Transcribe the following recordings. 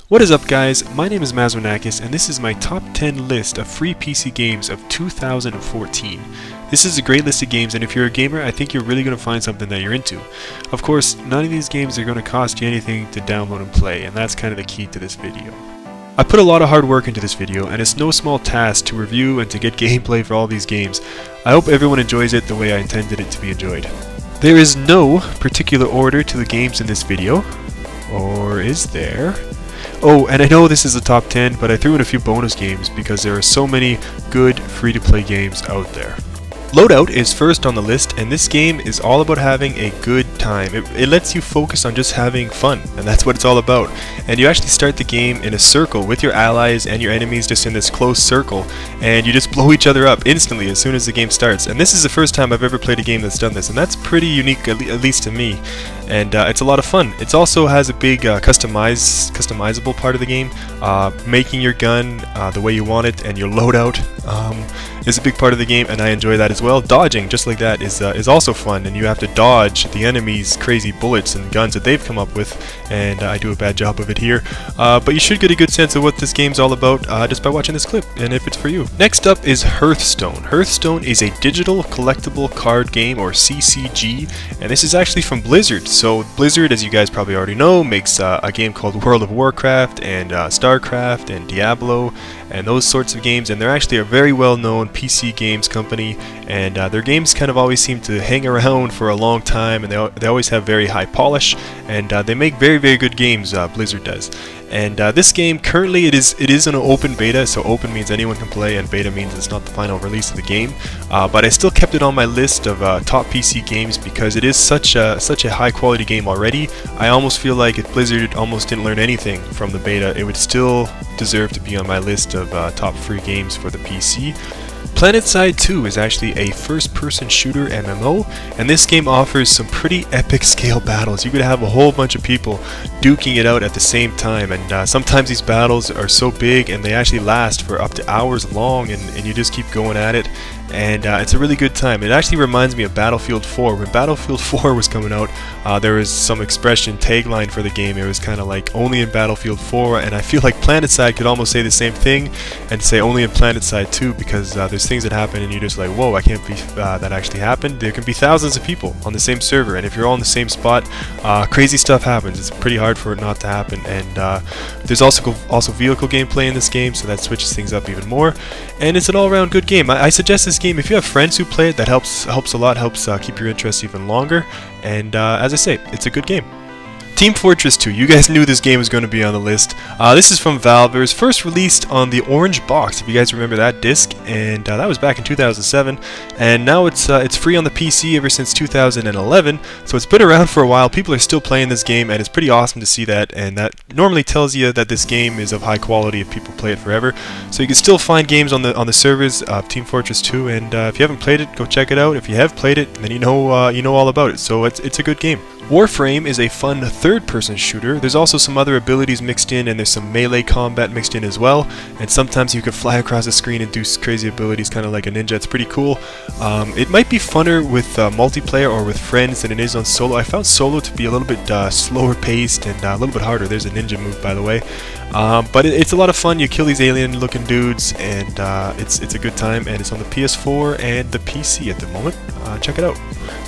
What is up guys, my name is Mazwanakis and this is my top 10 list of free PC games of 2014. This is a great list of games and if you're a gamer I think you're really going to find something that you're into. Of course, none of these games are going to cost you anything to download and play, and that's kind of the key to this video. I put a lot of hard work into this video and it's no small task to review and to get gameplay for all these games. I hope everyone enjoys it the way I intended it to be enjoyed. There is no particular order to the games in this video, or is there? Oh, and I know this is the top 10, but I threw in a few bonus games because there are so many good free-to-play games out there. Loadout is first on the list, and this game is all about having a good time. It lets you focus on just having fun, and that's what it's all about. And you actually start the game in a circle with your allies and your enemies just in this close circle, and you just blow each other up instantly as soon as the game starts. And this is the first time I've ever played a game that's done this, and that's pretty unique, at least to me. And it's a lot of fun. It also has a big customizable part of the game. Making your gun the way you want it, and your loadout is a big part of the game, and I enjoy that as well. Dodging, just like that, is also fun, and you have to dodge the enemy's crazy bullets and guns that they've come up with, and I do a bad job of it here. But you should get a good sense of what this game's all about just by watching this clip, and if it's for you. Next up is Hearthstone. Hearthstone is a digital collectible card game, or CCG, and this is actually from Blizzard. So Blizzard, as you guys probably already know, makes a game called World of Warcraft and StarCraft and Diablo and those sorts of games, and they're actually a very well-known PC games company, and their games kind of always seem to hang around for a long time, and they always have very high polish, and they make very good games, Blizzard does. And this game, currently it is an open beta, so open means anyone can play and beta means it's not the final release of the game, but I still kept it on my list of top PC games because it is such a high quality game already. I almost feel like if Blizzard almost didn't learn anything from the beta, it would still deserve to be on my list of top free games for the PC. Planetside II is actually a first-person shooter MMO, and this game offers some pretty epic scale battles. You could have a whole bunch of people duking it out at the same time, and sometimes these battles are so big and they actually last for up to hours long, and you just keep going at it, and it's a really good time. It actually reminds me of Battlefield 4. When Battlefield 4 was coming out, there was some tagline for the game. It was kind of like, only in Battlefield 4, and I feel like Planetside could almost say the same thing and say only in Planetside 2, because there's things that happen and you're just like, whoa, I can't believe that actually happened. There can be thousands of people on the same server, and if you're all in the same spot, crazy stuff happens. It's pretty hard for it not to happen, and there's also vehicle gameplay in this game, so that switches things up even more, and it's an all-around good game. I suggest this game if you have friends who play it. That helps a lot, helps keep your interest even longer, and as I say, it's a good game. Team Fortress 2. You guys knew this game was going to be on the list. This is from Valve. It was first released on the orange box, if you guys remember that disc, and that was back in 2007. And now it's free on the PC ever since 2011. So it's been around for a while. People are still playing this game, and it's pretty awesome to see that. And that normally tells you that this game is of high quality if people play it forever. So you can still find games on the servers of Team Fortress 2. And if you haven't played it, go check it out. If you have played it, then you know all about it. So it's a good game. Warframe is a fun third-person shooter. There's also some other abilities mixed in, and there's some melee combat mixed in as well, and sometimes you can fly across the screen and do crazy abilities kind of like a ninja. It's pretty cool. It might be funner with multiplayer or with friends than it is on solo. I found solo to be a little bit slower paced and a little bit harder. There's a ninja move, by the way. But it's a lot of fun. You kill these alien looking dudes, and it's a good time, and it's on the PS4 and the PC at the moment. Check it out.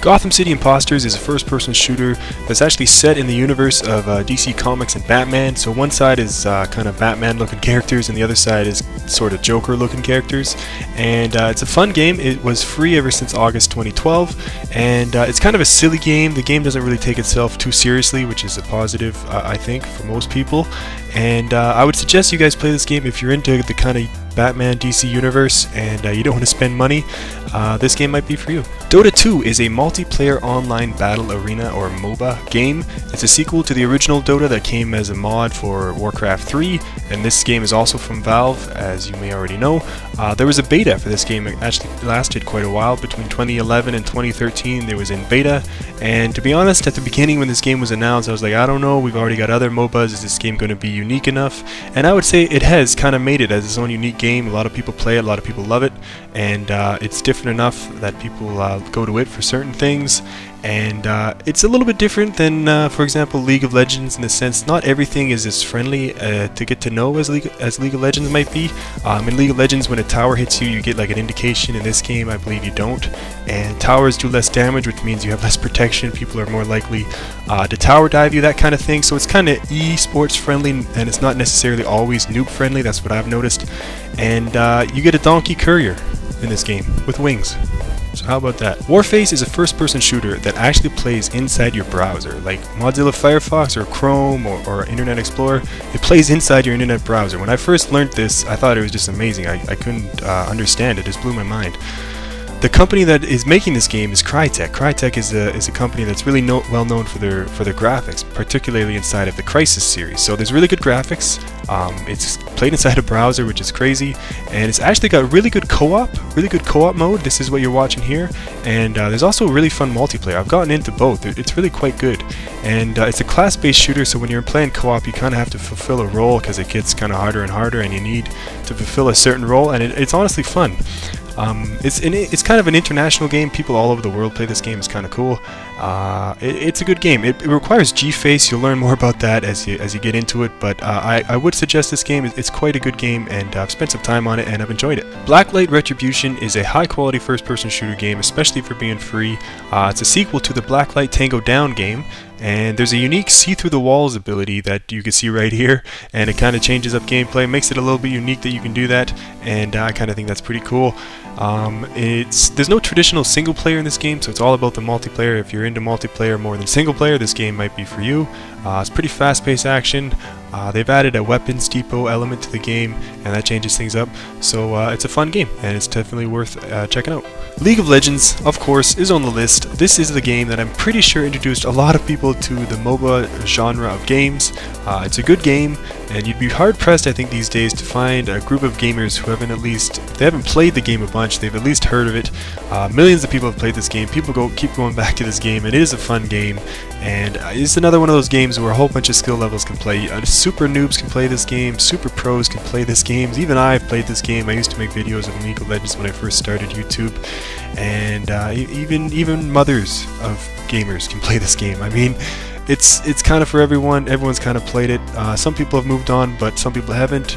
Gotham City Imposters is a first-person shooter that's actually set in the universe of DC Comics and Batman. So one side is kind of Batman-looking characters, and the other side is sort of Joker-looking characters. And it's a fun game. It was free ever since August 2012, and it's kind of a silly game. The game doesn't really take itself too seriously, which is a positive, I think, for most people. And I would suggest you guys play this game if you're into the kind of Batman DC universe and you don't want to spend money. This game might be for you. Dota 2 is a multiplayer online battle arena or MOBA game. It's a sequel to the original Dota that came as a mod for Warcraft 3, and this game is also from Valve, as you may already know. There was a beta for this game. It actually lasted quite a while. Between 2011 and 2013 there was in beta, and to be honest, at the beginning when this game was announced, I was like, I don't know, we've already got other MOBAs, is this game going to be unique enough? And I would say it has kind of made it as its own unique game. A lot of people play it, a lot of people love it, and it's different enough that people go to it for certain things, and it's a little bit different than, for example, League of Legends, in the sense not everything is as friendly to get to know as League of Legends might be. In League of Legends, when a tower hits you, you get like an indication. In this game, I believe you don't, and towers do less damage, which means you have less protection. People are more likely to tower dive you, that kind of thing. So it's kind of esports friendly, and it's not necessarily always noob friendly. That's what I've noticed. And you get a donkey courier in this game with wings. So how about that? Warface is a first-person shooter that actually plays inside your browser, like Mozilla Firefox or Chrome or Internet Explorer. It plays inside your internet browser. When I first learned this, I thought it was just amazing. I couldn't understand it. It just blew my mind. The company that is making this game is Crytek. Crytek is a company that's really well known for their graphics, particularly inside of the Crysis series. So there's really good graphics. It's played inside a browser, which is crazy, and it's actually got really good co-op mode. This is what you're watching here, and there's also really fun multiplayer. I've gotten into both. It's really quite good, and it's a class-based shooter. So when you're playing co-op, you kind of have to fulfill a role because it gets kind of harder and harder, and you need to fulfill a certain role, and it's honestly fun. It's kind of an international game. People all over the world play this game. It's kind of cool. It's a good game. It requires G-Face. You'll learn more about that as you get into it. But I would suggest this game. It's quite a good game, and I've spent some time on it, and I've enjoyed it. Blacklight Retribution is a high-quality first-person shooter game, especially for being free. It's a sequel to the Blacklight Tango Down game. And there's a unique see-through-the-walls ability that you can see right here, and it kind of changes up gameplay, makes it a little bit unique that you can do that, and I kind of think that's pretty cool. There's no traditional single player in this game, so it's all about the multiplayer. If you're into multiplayer more than single player, this game might be for you. It's pretty fast-paced action. They've added a weapons depot element to the game, and that changes things up. So it's a fun game, and it's definitely worth checking out. League of Legends, of course, is on the list. This is the game that I'm pretty sure introduced a lot of people to the MOBA genre of games. It's a good game, and you'd be hard-pressed, I think, these days to find a group of gamers who haven't if they haven't played the game a bunch, they've at least heard of it. Millions of people have played this game. People keep going back to this game, and it is a fun game. And it's another one of those games where a whole bunch of skill levels can play. Super noobs can play this game, super pros can play this game. Even I've played this game. I used to make videos of League of Legends when I first started YouTube, and even mothers of gamers can play this game. I mean, it's kind of for everyone. Everyone's kind of played it. Some people have moved on, but some people haven't.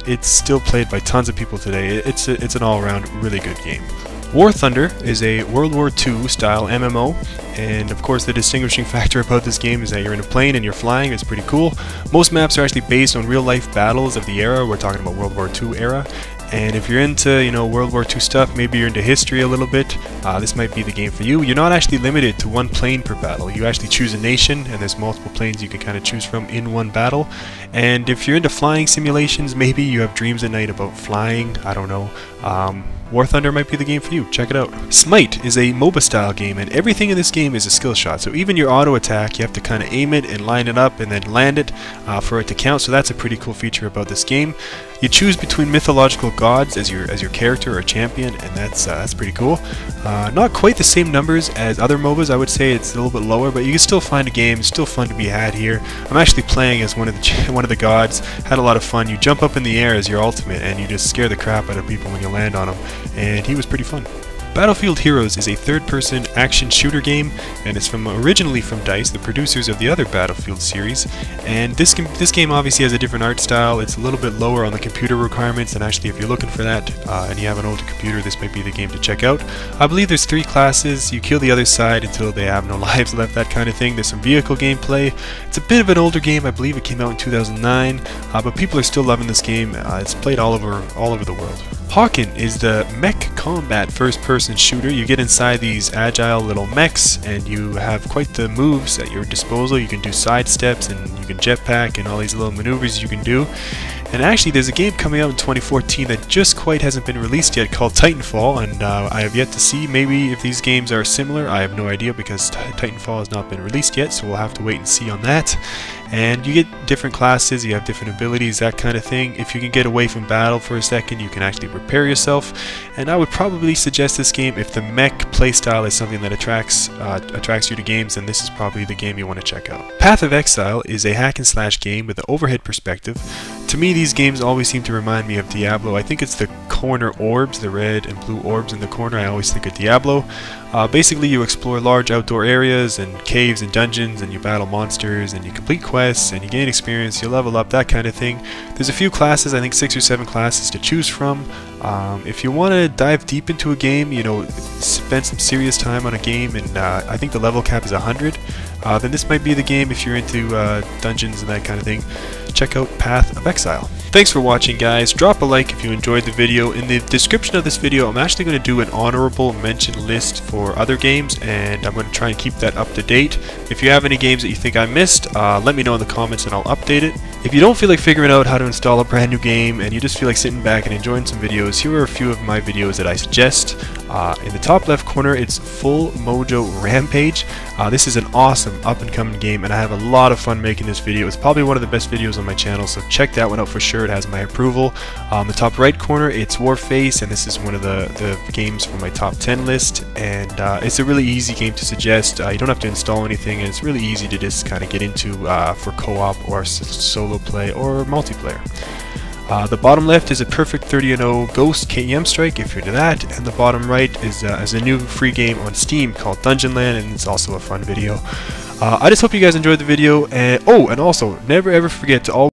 It's still played by tons of people today. It's an all-around really good game. War Thunder is a World War II style MMO, and of course the distinguishing factor about this game is that you're in a plane and you're flying. It's pretty cool. Most maps are actually based on real-life battles of the era. We're talking about World War II era. And if you're into, World War II stuff, maybe you're into history a little bit, this might be the game for you. You're not actually limited to one plane per battle. You actually choose a nation, and there's multiple planes you can kind of choose from in one battle. And if you're into flying simulations, maybe you have dreams at night about flying, I don't know. War Thunder might be the game for you. Check it out. Smite is a MOBA style game, and everything in this game is a skill shot. So even your auto attack, you have to kind of aim it and line it up and then land it for it to count. So that's a pretty cool feature about this game. You choose between mythological gods as your character or champion, and that's pretty cool. Not quite the same numbers as other MOBAs. I would say it's a little bit lower, but you can still find a game. It's still fun to be had here. I'm actually playing as one of the gods. Had a lot of fun. You jump up in the air as your ultimate, and you just scare the crap out of people when you land on them. And he was pretty fun. Battlefield Heroes is a third-person action shooter game, and it's originally from DICE, the producers of the other Battlefield series. And this game obviously has a different art style. It's a little bit lower on the computer requirements, and actually if you're looking for that and you have an older computer, this might be the game to check out. I believe there's 3 classes. You kill the other side until they have no lives left, that kind of thing. There's some vehicle gameplay. It's a bit of an older game. I believe it came out in 2009, but people are still loving this game. It's played all over the world. Hawken is the mech combat first-person shooter. You get inside these agile little mechs, and you have quite the moves at your disposal. You can do side steps, and you can jetpack, and all these little maneuvers you can do. And actually, there's a game coming out in 2014 that just quite hasn't been released yet called Titanfall, and I have yet to see maybe if these games are similar. I have no idea because Titanfall has not been released yet, so we'll have to wait and see on that. And you get different classes, you have different abilities, that kind of thing. If you can get away from battle for a second, you can actually prepare yourself. And I would probably suggest this game if the mech playstyle is something that attracts you to games, then this is probably the game you want to check out. Path of Exile is a hack and slash game with an overhead perspective. To To me, these games always seem to remind me of Diablo. I think it's the corner orbs, the red and blue orbs in the corner. I always think of Diablo. Basically, you explore large outdoor areas and caves and dungeons, and you battle monsters, and you complete quests, and you gain experience, you level up, that kind of thing. There's a few classes, I think 6 or 7 classes to choose from. If you want to dive deep into a game, you know, spend some serious time on a game, and I think the level cap is 100, then this might be the game if you're into dungeons and that kind of thing. Check out Path of Exile. Thanks for watching, guys. Drop a like if you enjoyed the video. In the description of this video, I'm actually going to do an honorable mention list for other games, and I'm going to try and keep that up to date. If you have any games that you think I missed, let me know in the comments and I'll update it. If you don't feel like figuring out how to install a brand new game and you just feel like sitting back and enjoying some videos, here are a few of my videos that I suggest. In the top left corner, it's Full Mojo Rampage. This is an awesome up-and-coming game, and I have a lot of fun making this video. It's probably one of the best videos on my channel, so check that one out for sure. It has my approval. The top right corner, it's Warface, and this is one of the games from my top 10 list, and it's a really easy game to suggest. You don't have to install anything, and it's really easy to just kind of get into for co-op or solo play or multiplayer. The bottom left is a perfect 30-0 Ghost KEM strike if you're into that, and the bottom right is a new free game on Steam called DungeonLand, and it's also a fun video. I just hope you guys enjoyed the video, and also never ever forget to